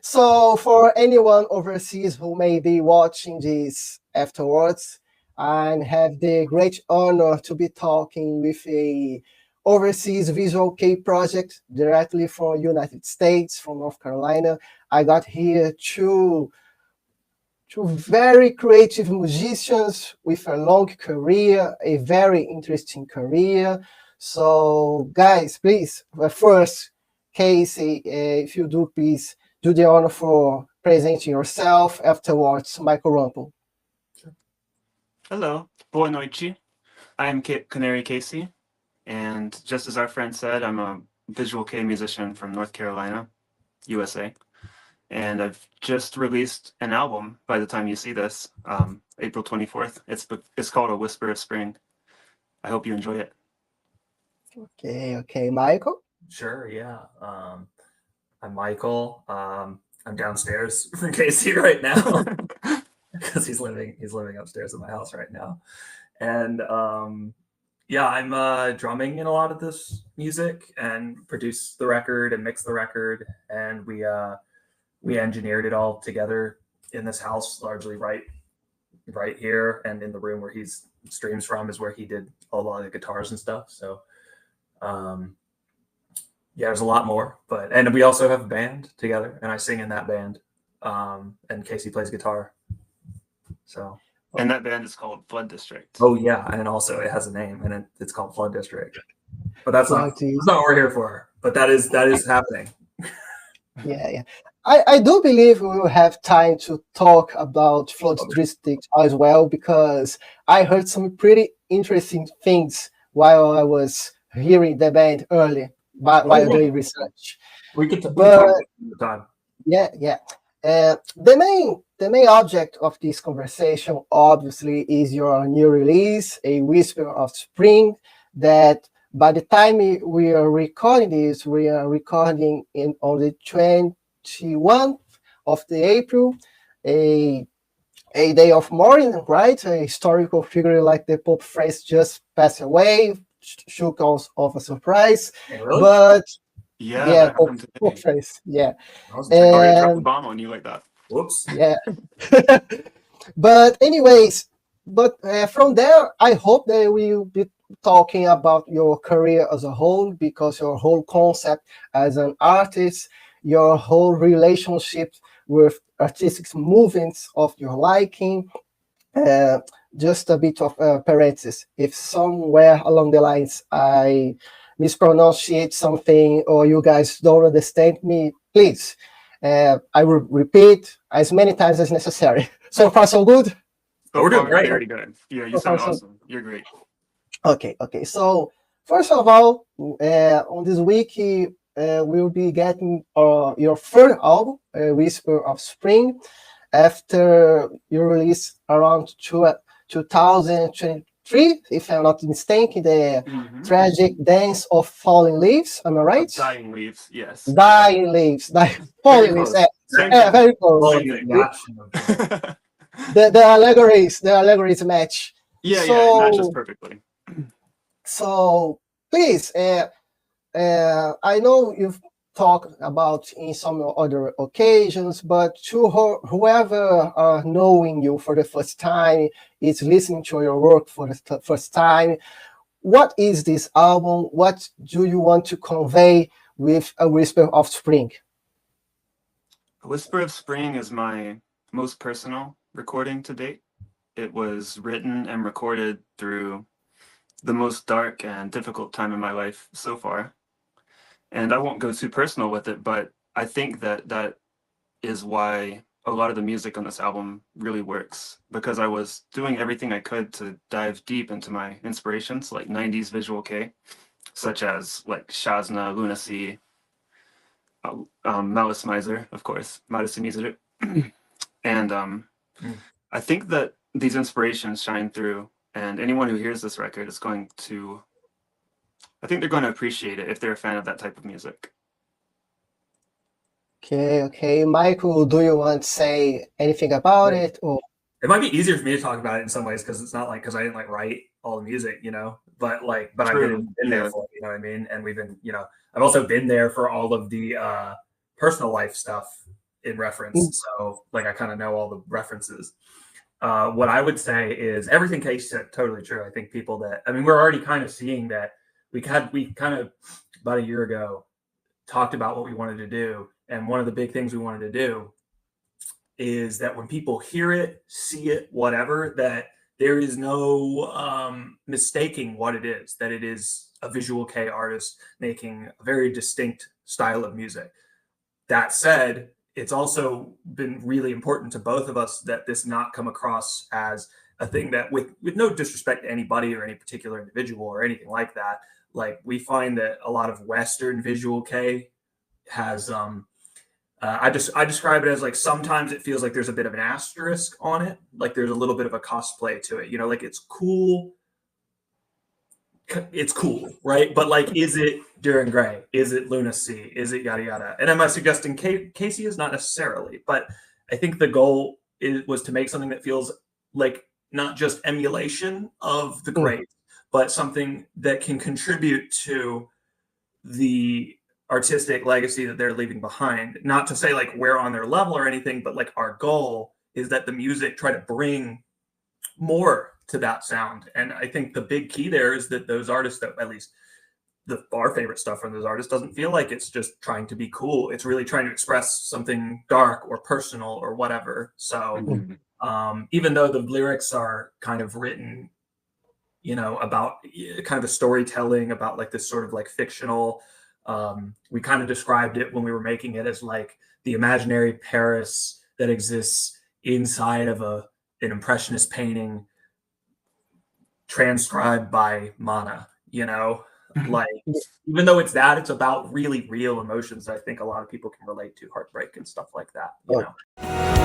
So for anyone overseas who may be watching this afterwards, I have the great honor to be talking with a overseas visual kei project directly from United States, from North Carolina. I got here two very creative musicians with a long career, a very interesting career. So guys, please, first, Kasey, if you do, please do the honor for presenting yourself. Afterwards, Michael Rumple. Hello, boa noite. I'm Canary Kasey, and just as our friend said, I'm a visual kei musician from North Carolina, USA. And I've just released an album by the time you see this, April 24th. It's called A Whisper of Spring. I hope you enjoy it. Okay, Michael? Sure, yeah. I'm Michael. I'm downstairs from Kasey right now because he's living upstairs at my house right now. And yeah, I'm drumming in a lot of this music and produce the record and mix the record. And we engineered it all together in this house, largely right here, and in the room where he streams from is where he did a lot of the guitars and stuff. So yeah, there's a lot more, and we also have a band together, and I sing in that band, and Kasey plays guitar. So, and that band is called Flood District. Oh yeah, and also it has a name, and it's called Flood District. But that's not what we're here for. But that is happening. Yeah. I do believe we will have time to talk about Flood District as well, because I heard some pretty interesting things while I was hearing the band early, while doing research. We could talk the time. Yeah. The main object of this conversation, obviously, is your new release, A Whisper of Spring, that by the time we are recording this, we are recording on the 21st of April, a day of mourning, right? A historical figure like the Pope Francis just passed away, shook us of a surprise. Really? But yeah, Pope Francis, yeah. Sorry to drop the bomb on you like that. Whoops. Yeah. But anyways, from there, I hope that we will be talking about your career as a whole, because your whole concept as an artist, your whole relationship with artistic movements of your liking. Just a bit of parenthesis. If somewhere along the lines I mispronunciate something or you guys don't understand me, please, I will repeat as many times as necessary. So far, so good? Oh, we're doing great. Very good. Yeah, you sound awesome. You're great. Okay. So first of all, on this week, we'll be getting your third album, Whisper of Spring, after your release around 2023, if I'm not mistaken, the tragic dance of falling leaves. Am I right? Dying leaves, yes. Dying leaves. Falling leaves. Yeah, very close. The allegories match. Yeah, it matches perfectly. So please, I know you've talked about in some other occasions, but to whoever are knowing you for the first time, is listening to your work for the first time, what is this album? What do you want to convey with A Whisper of Spring? A Whisper of Spring is my most personal recording to date. It was written and recorded through the most dark and difficult time in my life so far. And I won't go too personal with it, but I think that is why a lot of the music on this album really works, because I was doing everything I could to dive deep into my inspirations, like 90s visual kei, such as like Shazna, Lunacy, Malice Mizer, of course, Malice Mizer. And I think that these inspirations shine through, and anyone who hears this record is going to, I think they're going to appreciate it if they're a fan of that type of music. Okay. Michael, do you want to say anything about it? Or it might be easier for me to talk about it in some ways, because it's not because I didn't write all the music, but I've been there for it, you know what I mean? And we've been, I've also been there for all of the personal life stuff in reference. So like I kind of know all the references. What I would say is everything Case said, totally true. I think people that, I mean, we're already kind of seeing that we kind of about a year ago talked about what we wanted to do. And one of the big things we wanted to do is that when people hear it, see it, whatever, that there is no mistaking what it is, that it is a visual kei artist making a very distinct style of music. That said, it's also been really important to both of us that this not come across as a thing that, with no disrespect to anybody or any particular individual or anything like that, like we find that a lot of Western visual kei has I describe it as like sometimes it feels like there's a bit of an asterisk on it, like there's a little bit of a cosplay to it, you know, like it's cool, right? But like, is it Duran Gray? Is it lunacy? Is it yada yada? And am I suggesting Kasey is? Not necessarily, but I think the goal was to make something that feels like not just emulation of the great, but something that can contribute to the artistic legacy that they're leaving behind. Not to say like we're on their level or anything, but like our goal is that the music try to bring more to that sound. And I think the big key there is that those artists, that at least our favorite stuff from those artists, doesn't feel like it's just trying to be cool. It's really trying to express something dark or personal or whatever. So even though the lyrics are kind of written, you know, about kind of a storytelling about like this sort of like fictional, we kind of described it when we were making it as like the imaginary Paris that exists inside of an impressionist painting transcribed by Mana, you know, like even though it's about really real emotions that I think a lot of people can relate to, heartbreak and stuff like that, you know.